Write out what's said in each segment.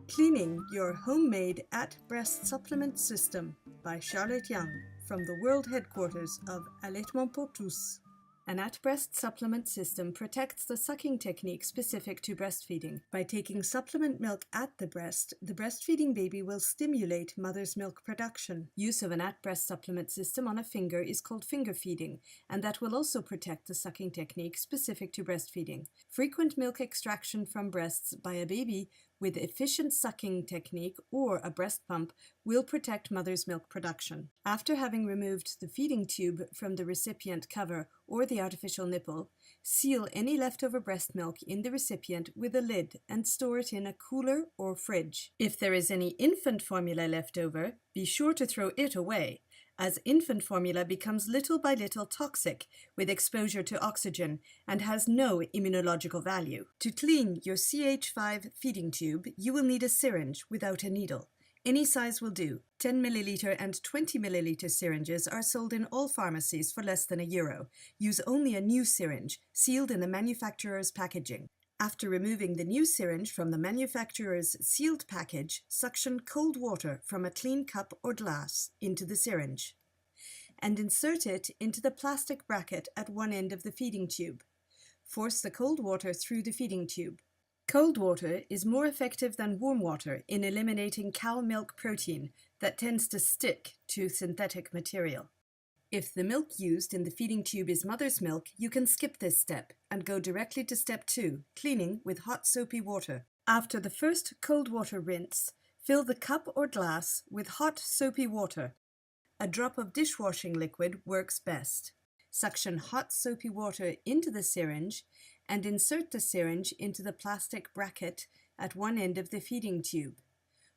Cleaning Your Homemade At-Breast Supplement System by Charlotte Young from the world headquarters of Allaitement pour tous. An at-breast supplement system protects the sucking technique specific to breastfeeding. By taking supplement milk at the breastfeeding baby will stimulate mother's milk production. Use of an at-breast supplement system on a finger is called finger feeding, and that will also protect the sucking technique specific to breastfeeding. Frequent milk extraction from breasts by a baby with efficient sucking technique or a breast pump will protect mother's milk production. After having removed the feeding tube from the recipient cover or the artificial nipple, seal any leftover breast milk in the recipient with a lid and store it in a cooler or fridge. If there is any infant formula left over, be sure to throw it away, as infant formula becomes little by little toxic with exposure to oxygen and has no immunological value. To clean your CH5 feeding tube, you will need a syringe without a needle. Any size will do. 10 ml and 20 ml syringes are sold in all pharmacies for less than €1. Use only a new syringe, sealed in the manufacturer's packaging. After removing the new syringe from the manufacturer's sealed package, suction cold water from a clean cup or glass into the syringe and insert it into the plastic bracket at one end of the feeding tube. Force the cold water through the feeding tube. Cold water is more effective than warm water in eliminating cow milk protein that tends to stick to synthetic material. If the milk used in the feeding tube is mother's milk, you can skip this step and go directly to step 2, cleaning with hot soapy water. After the first cold water rinse, fill the cup or glass with hot soapy water. A drop of dishwashing liquid works best. Suction hot soapy water into the syringe and insert the syringe into the plastic bracket at one end of the feeding tube.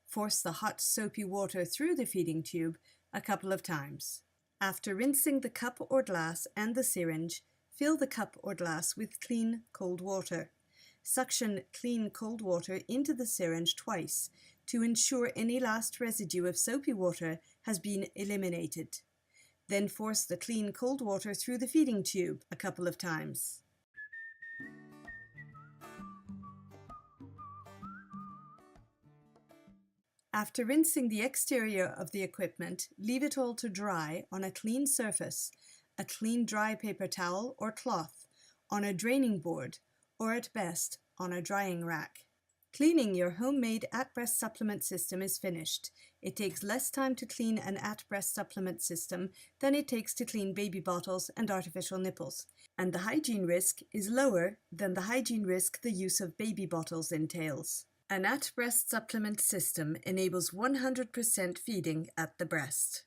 Force the hot soapy water through the feeding tube a couple of times. After rinsing the cup or glass and the syringe, fill the cup or glass with clean cold water. Suction clean cold water into the syringe twice to ensure any last residue of soapy water has been eliminated. Then force the clean cold water through the feeding tube a couple of times. After rinsing the exterior of the equipment, leave it all to dry on a clean surface, a clean dry paper towel or cloth, on a draining board, or at best, on a drying rack. Cleaning your homemade at-breast supplement system is finished. It takes less time to clean an at-breast supplement system than it takes to clean baby bottles and artificial nipples, and the hygiene risk is lower than the hygiene risk the use of baby bottles entails. An at-breast supplement system enables 100% feeding at the breast.